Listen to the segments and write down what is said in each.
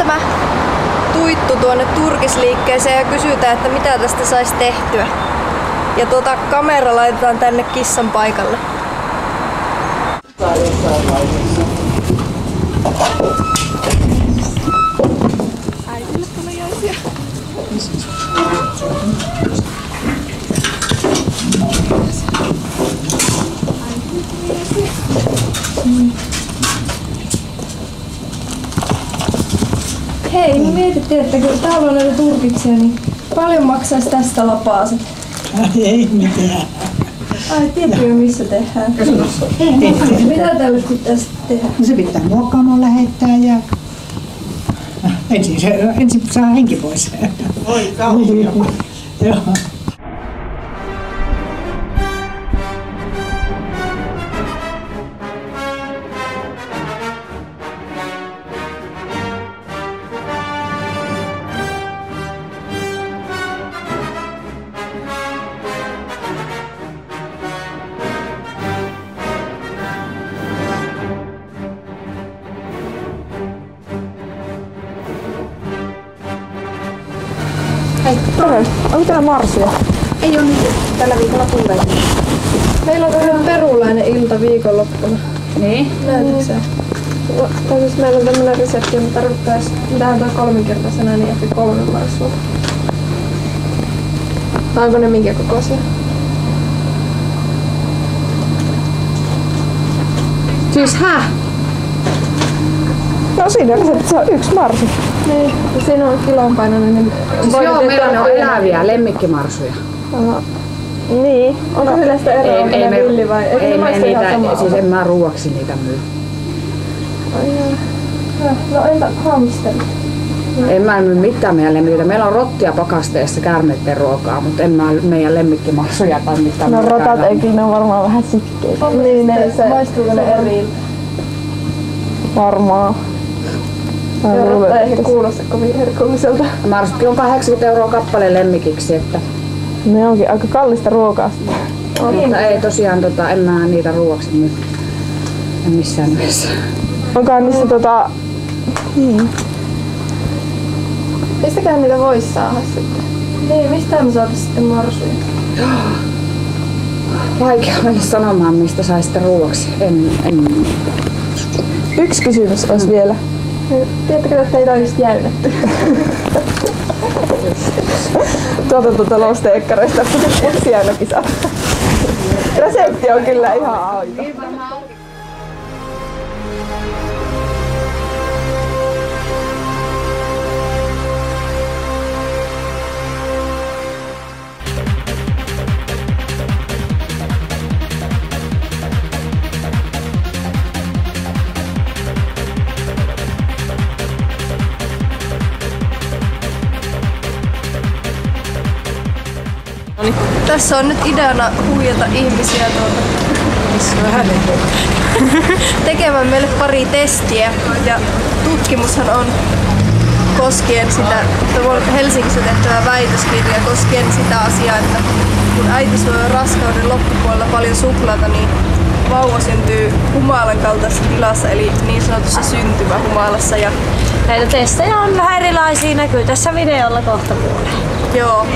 tämä tuittu tuonne turkisliikkeeseen ja kysytään, että mitä tästä saisi tehtyä. Ja kamera laitetaan tänne kissan paikalle. Äitille tuliaisia. Hei, me mietittiin, että kun täällä on näitä turkiksia, niin paljon maksaisi tästä lapaaset? Ei mitään. Ai, tiedätkö missä tehdään? Mitä tälle pitäisi tehdä? No se pitää muokkaamaan lähettää ja ensin saa henki pois. Oi kauhea. Joo. Hei, onko täällä marsuja? Ei oo nyt. Tällä viikolla tulee. Meillä on vähän perulainen ilta viikonloppuna. Niin? Näytätkö sä? Siis meillä on tämmönen resepti, jota tarvittais, mitähän toi kolminkertaisena, niin ehkä 3 marsua. Tai onko ne minkä kokoisia? Siis No siinä reseptissä on 1 marsu. Niin, ja siinä on kilon painoinen. Niin siis joo, meillä on eläviä lemmikkimarsuja. Aha. Niin. Onko sillä sitä eroa, onko ne villi vai? Ei me niitä, siis en mä ruuaksi niitä myy. No entä hamsterit? En mä myy mitään meidän lemmikkiä. Meillä on rottia pakasteessa käärmeiden ruokaa, mutta en mä meidän lemmikkimarsuja tai mitään. No rotat eikin, ne on varmaan vähän sikkeitä. Niin, maistuuko ne eri? Varmaan. Rotta ei kuulosta kovin herkulliselta. Marsutkin on 80 € kappale lemmikiksi, että ne onkin aika kallista ruokaa. Mutta ei tosiaan, en mä niitä ruuaksi myy. En missään nimessä. Onkohan niissä Mistäkään niitä vois saada sitten? Niin, mistä me saatais sitten marsuja? Vaikea mennä sanomaan, mistä sais sitten ruuaksi. En. Yksi kysymys olisi vielä. Tiedättekö, että teitä olisi jäynetty? Tuotantotalousteekkareista puksi ainakin saa. Resepti on kyllä ihan aito. Tässä on nyt ideana huijata ihmisiä tekemään meille pari testiä. Ja tutkimushan on koskien sitä, Helsingissä tehtävä väitöskirja koskien sitä asiaa, että kun äiti syö raskauden loppupuolella paljon suklaata, niin vauva syntyy humalan kaltaisessa tilassa, eli niin sanotussa syntymähumalassa. Ja näitä testejä on vähän erilaisia, näkyy tässä videolla kohta puoleen. Joo.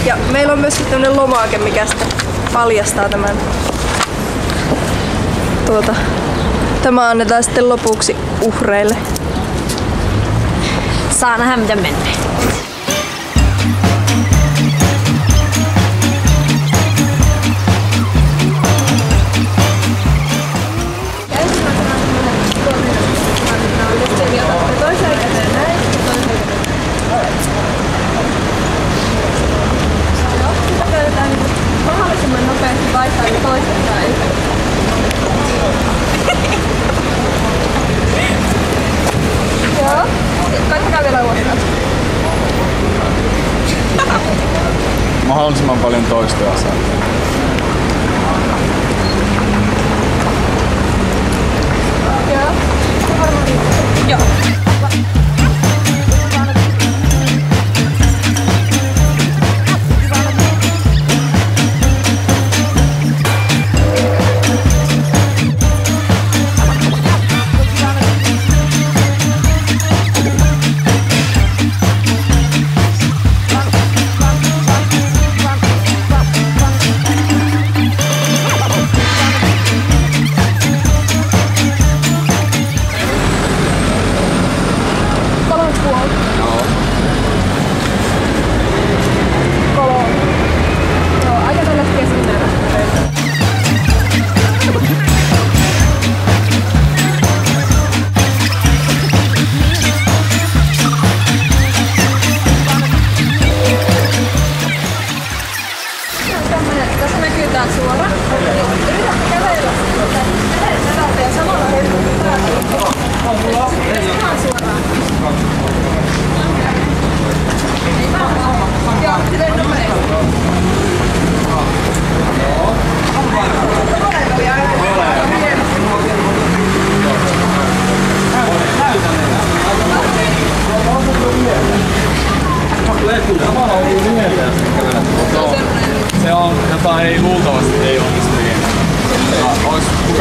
Ja meillä on myös tämmönen lomake, mikä sitten paljastaa tämän. Tämä annetaan sitten lopuksi uhreille. Saa nähdä miten menee. Mahdollisimman nopeasti vaihtaa niin toistepäin. Joo. Koittakaa vielä uudestaan. Mahdollisimman paljon toistoja saa. Joo. Joo.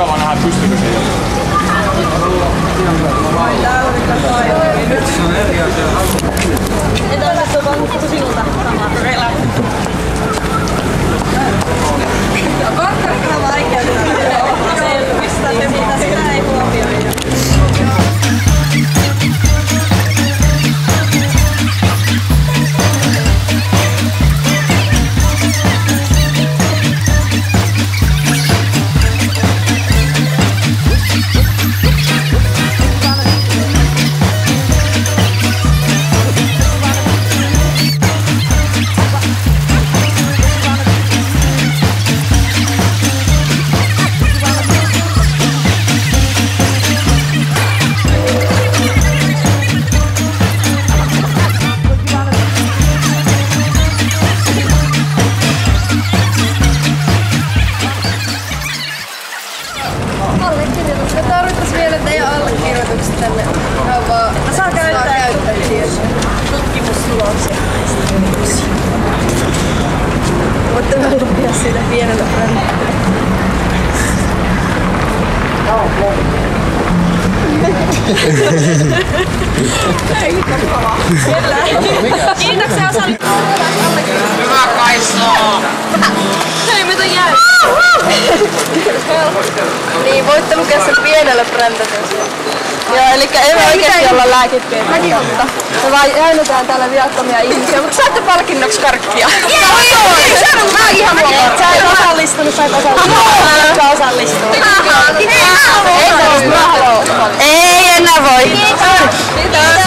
mukava nähdä, pystyykö se jo. Entä onnistu vaan sinulta samaa kokeillaan? Korkkarilla vaikeutetaan. Sitä ei huomioida. Me tarvitais vielä teidän allekirjoitukset tänne. Ihan vaan saa käyttää tutkimustuloksia. Voitte vähän lukea siitä pienellä päällä. Kiitoksia osallistumisesta. Hyvä Kaisoo! Hei, mitä jäi? Niin, voitte lukea sen pienellä präntätössä. Joo, elikkä ei me oikeesti olla lääketieteessä. Mäkin ottaa. Me vaan jäynetään täällä viattomia ihmisiä, mutta saatte palkinnoksi karkkia. Mä ihan huomaa. Sä et osallistunut, sä et osallistunut. Sä osallistunut. Ei enää voi. Kiitos.